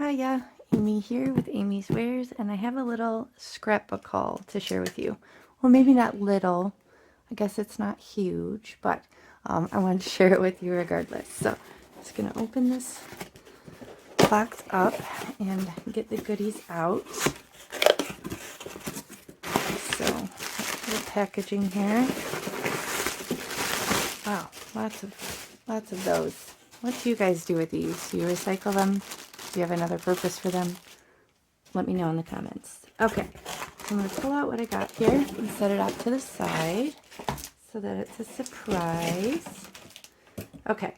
Hiya, Amy here with amyswares, and I have a little scrapbook haul to share with you. Well, maybe not little, I guess it's not huge, but I wanted to share it with you regardless. So I'm just going to open this box up and get the goodies out. So, little packaging here. Wow, lots of those. What do you guys do with these? Do you recycle them? Do you have another purpose for them? Let me know in the comments. Okay, so I'm going to pull out what I got here and set it off to the side so that it's a surprise. Okay,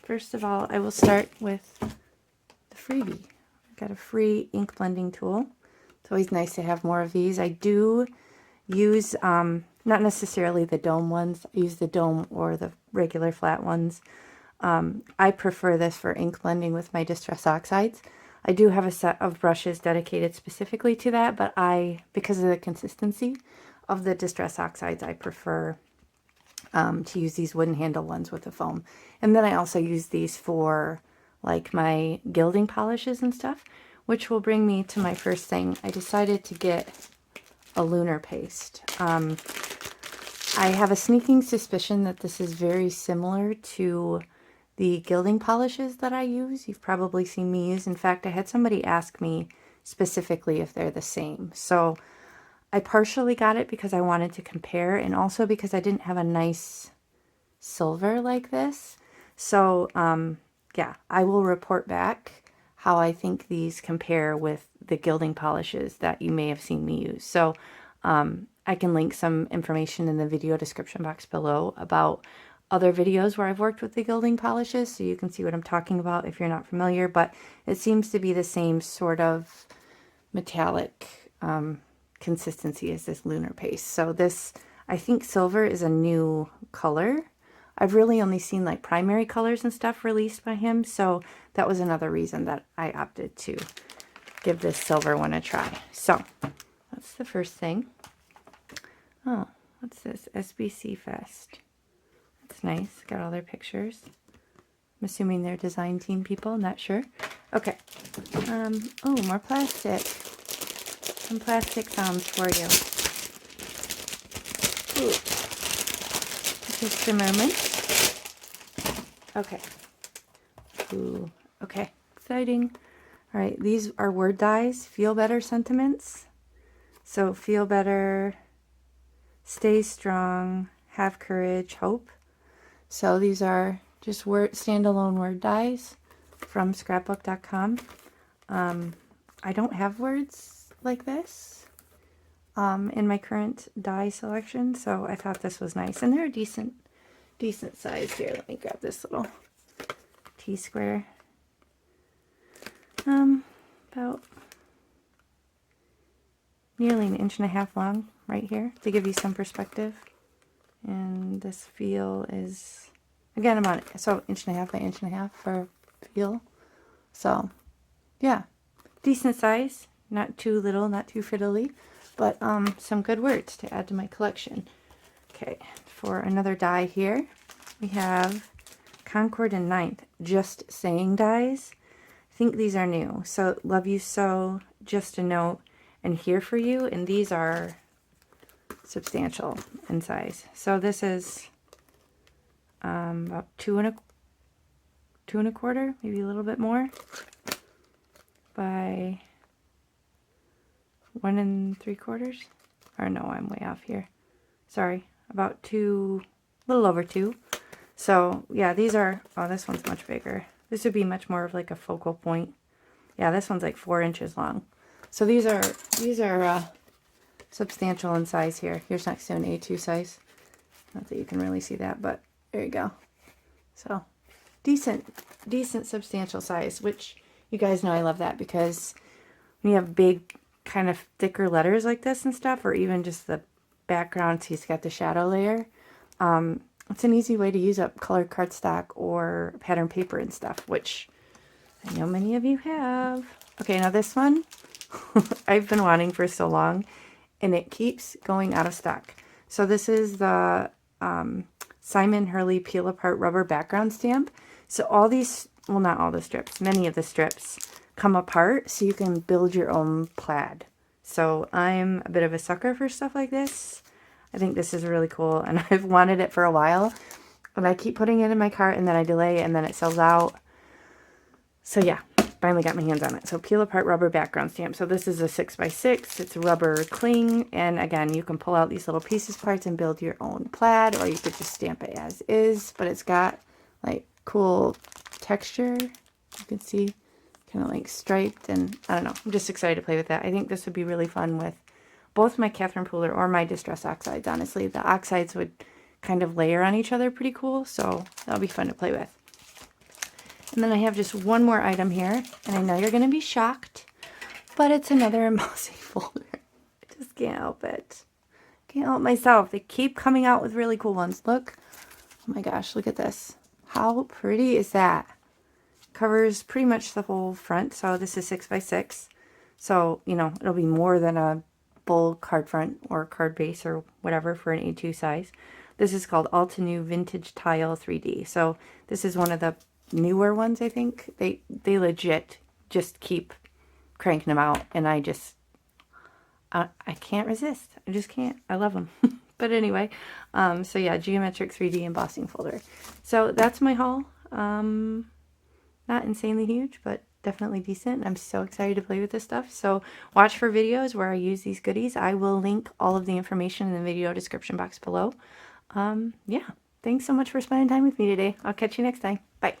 first of all, I will start with the freebie. I got a free ink blending tool. It's always nice to have more of these. I do use, not necessarily the dome ones. I use the dome or the regular flat ones. I prefer this for ink blending with my Distress Oxides. I do have a set of brushes dedicated specifically to that, but because of the consistency of the Distress Oxides, I prefer to use these wooden handle ones with the foam. And then I also use these for like my gilding polishes and stuff, which will bring me to my first thing. I decided to get a lunar paste. I have a sneaking suspicion that this is very similar to the gilding polishes that I use. You've probably seen me use. In fact, I had somebody ask me specifically if they're the same. So I partially got it because I wanted to compare, and also because I didn't have a nice silver like this. So yeah, I will report back how I think these compare with the gilding polishes that you may have seen me use. So I can link some information in the video description box below about other videos where I've worked with the gilding polishes, so you can see what I'm talking about if you're not familiar. But it seems to be the same sort of metallic consistency as this lunar paste. So this, I think silver is a new color. I've really only seen like primary colors and stuff released by him, so that was another reason that I opted to give this silver one a try. So that's the first thing. Oh, what's this? SBC Fest. That's nice. Got all their pictures. I'm assuming they're design team people. Not sure. Okay. Oh, more plastic. Some plastic sounds for you. Ooh. Just a moment. Okay. Ooh. Okay. Exciting. All right. These are word dies. Feel better sentiments. So feel better. Stay strong. Have courage. Hope. So these are just standalone word dies from scrapbook.com. I don't have words like this in my current die selection, so I thought this was nice. And they're a decent size here. Let me grab this little T-square. About nearly 1.5 inches long right here to give you some perspective. And this feel is, again, about 1.5 inches by 1.5 inches for feel. So, yeah, decent size, not too little, not too fiddly, but some good words to add to my collection. Okay, for another die here, we have Concord and Ninth, Just Saying dies. I think these are new. So, Love You So, Just a Note, and Here for You, and these are substantial in size. So this is about 2.25, maybe a little bit more, by 1.75. Or no, I'm way off here. Sorry, about 2, a little over 2. So yeah, these are, oh, this one's much bigger. This would be much more of like a focal point. Yeah, this one's like 4 inches long. So these are substantial in size here. Here's next to an A2 size. Not that you can really see that, but there you go. So decent substantial size, which you guys know I love that, because when you have big kind of thicker letters like this and stuff, or even just the background, so he's got the shadow layer, it's an easy way to use up colored cardstock or pattern paper and stuff, which I know many of you have. Okay, now this one I've been wanting for so long, and it keeps going out of stock. So this is the Simon Hurley Peel Apart Rubber Background Stamp. So all these, well, not all the strips, many of the strips come apart so you can build your own plaid. So I'm a bit of a sucker for stuff like this. I think this is really cool, and I've wanted it for a while, but I keep putting it in my cart and then I delay and then it sells out. So yeah, finally got my hands on it. So peel apart rubber background stamp. So this is a 6x6. It's rubber cling, and again, you can pull out these little pieces parts and build your own plaid, or you could just stamp it as is, but it's got like cool texture. You can see kind of like striped, and I don't know, I'm just excited to play with that. I think this would be really fun with both my Catherine Pooler or my Distress Oxides, honestly. The oxides would kind of layer on each other pretty cool, so that'll be fun to play with. And then I have just one more item here, and I know you're going to be shocked, but it's another embossing folder. I just can't help it. Can't help myself. They keep coming out with really cool ones. Look. Oh my gosh, look at this. How pretty is that? Covers pretty much the whole front. So this is 6x6. So, you know, it'll be more than a full card front or card base or whatever for an A2 size. This is called Altenew Vintage Tile 3D. So this is one of the newer ones, I think. They legit just keep cranking them out, and I can't resist. I just can't. I love them. But anyway, so yeah, geometric 3D embossing folder. So that's my haul. Not insanely huge, but definitely decent. I'm so excited to play with this stuff. So watch for videos where I use these goodies. I will link all of the information in the video description box below. Yeah, thanks so much for spending time with me today. I'll catch you next time. Bye.